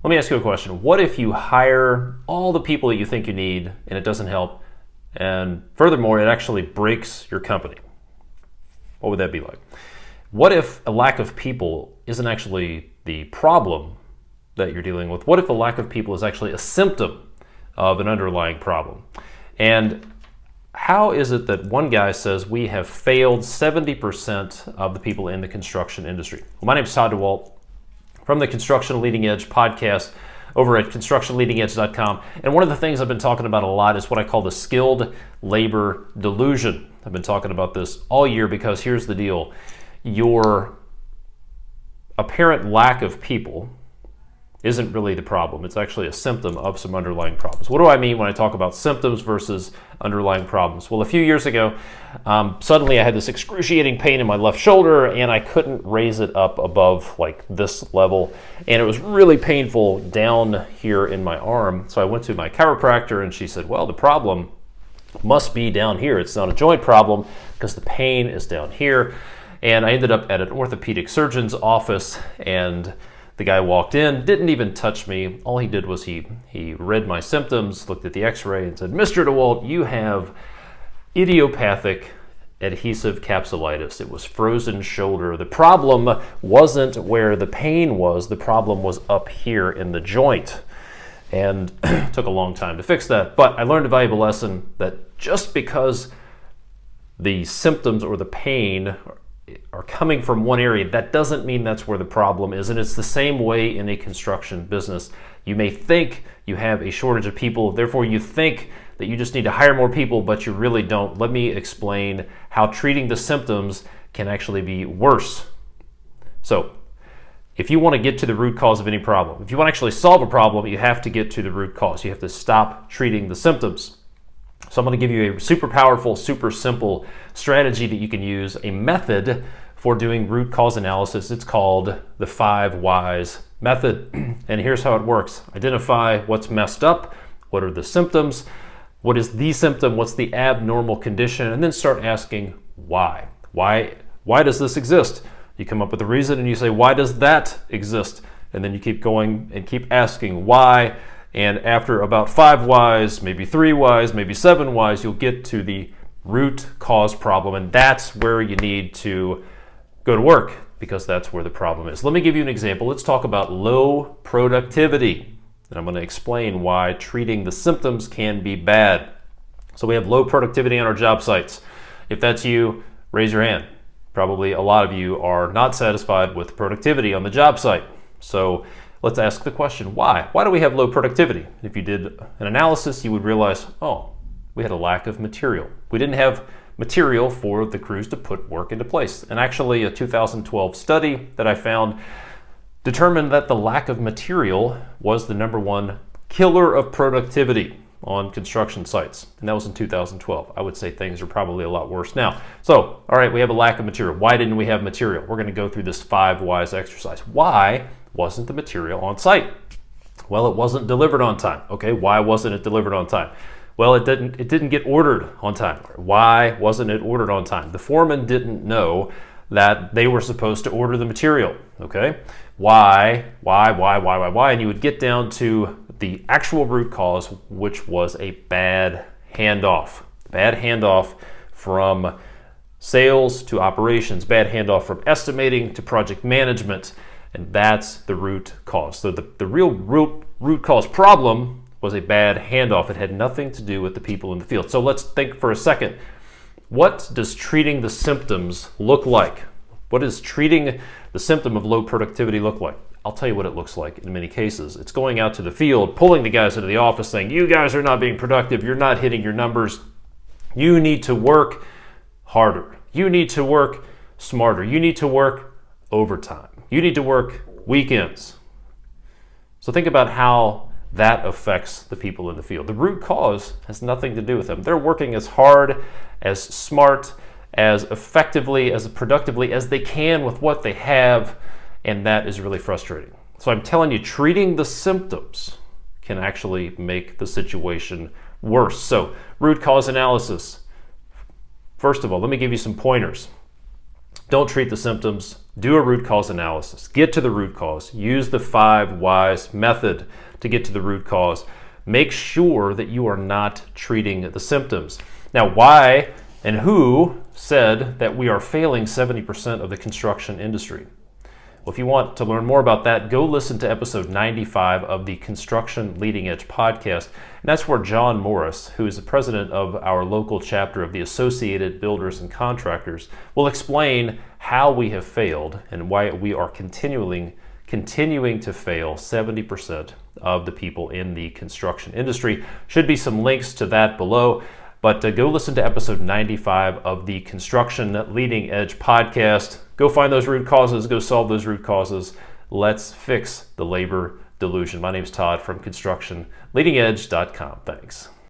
Let me ask you a question. What if you hire all the people that you think you need and it doesn't help? And furthermore, it actually breaks your company. What would that be like? What if a lack of people isn't actually the problem that you're dealing with? What if a lack of people is actually a symptom of an underlying problem? And how is it that one guy says we have failed 70% of the people in the construction industry? Well, my name is Todd Dewalds from the Construction Leading Edge podcast over at constructionleadingedge.com. And one of the things I've been talking about a lot is what I call the skilled labor delusion. I've been talking about this all year because here's the deal. Your apparent lack of people isn't really the problem. It's actually a symptom of some underlying problems. What do I mean when I talk about symptoms versus underlying problems? Well, a few years ago, suddenly I had this excruciating pain in my left shoulder and I couldn't raise it up above like this level. And it was really painful down here in my arm. So I went to my chiropractor and she said, well, the problem must be down here. It's not a joint problem because the pain is down here. And I ended up at an orthopedic surgeon's office and the guy walked in, didn't even touch me. All he did was he read my symptoms, looked at the x-ray and said, Mr. DeWalt, you have idiopathic adhesive capsulitis. It was frozen shoulder. The problem wasn't where the pain was. The problem was up here in the joint. And it took a long time to fix that. But I learned a valuable lesson that just because the symptoms or the pain are coming from one area, that doesn't mean that's where the problem is. And it's the same way in a construction business. You may think you have a shortage of people, therefore you think that you just need to hire more people, but you really don't. Let me explain how treating the symptoms can actually be worse. So, if you want to get to the root cause of any problem, if you want to actually solve a problem, you have to get to the root cause. You have to stop treating the symptoms. So I'm going to give you a super powerful, super simple strategy that you can use, a method for doing root cause analysis. It's called the 5 whys method. And here's how it works. Identify what's messed up, what are the symptoms, what is the symptom, what's the abnormal condition, and then start asking why. Why does this exist? You come up with a reason and you say, why does that exist? And then you keep going and keep asking why. And after about 5 whys, maybe 3 whys, maybe 7 whys, you'll get to the root cause problem. And that's where you need to go to work because that's where the problem is. Let me give you an example. Let's talk about low productivity. And I'm going to explain why treating the symptoms can be bad. So we have low productivity on our job sites. If that's you, raise your hand. Probably a lot of you are not satisfied with productivity on the job site. So let's ask the question, why? Why do we have low productivity? If you did an analysis, you would realize, oh, we had a lack of material. We didn't have material for the crews to put work into place. And actually, a 2012 study that I found determined that the lack of material was the #1 killer of productivity on construction sites. And that was in 2012. I would say things are probably a lot worse now. So, all right, we have a lack of material. Why didn't we have material? We're going to go through this 5 whys exercise. Why wasn't the material on site? Well, it wasn't delivered on time. Okay, why wasn't it delivered on time? Well, it didn't get ordered on time. Why wasn't it ordered on time? The foreman didn't know that they were supposed to order the material. Okay, why? And you would get down to the actual root cause, which was a bad handoff. Bad handoff from sales to operations, bad handoff from estimating to project management. And that's the root cause. So the real root cause problem was a bad handoff. It had nothing to do with the people in the field. So let's think for a second. What does treating the symptoms look like? What does treating the symptom of low productivity look like? I'll tell you what it looks like in many cases. It's going out to the field, pulling the guys into the office saying, you guys are not being productive. You're not hitting your numbers. You need to work harder. You need to work smarter. You need to work overtime. You need to work weekends. So think about how that affects the people in the field. The root cause has nothing to do with them. They're working as hard, as smart, as effectively, as productively as they can with what they have, and that is really frustrating. So I'm telling you, treating the symptoms can actually make the situation worse. So root cause analysis. First of all, let me give you some pointers. Don't treat the symptoms. Do a root cause analysis. Get to the root cause. Use the 5 whys method to get to the root cause. Make sure that you are not treating the symptoms. Now, why and who said that we are failing 70% of the construction industry? Well, if you want to learn more about that, go listen to episode 95 of the Construction Leading Edge podcast. And that's where John Morris, who is the president of our local chapter of the Associated Builders and Contractors, will explain how we have failed and why we are continuing to fail 70% of the people in the construction industry. Should be some links to that below. But go listen to episode 95 of the Construction Leading Edge podcast. Go find those root causes. Go solve those root causes. Let's fix the labor delusion. My name is Todd from ConstructionLeadingEdge.com. Thanks.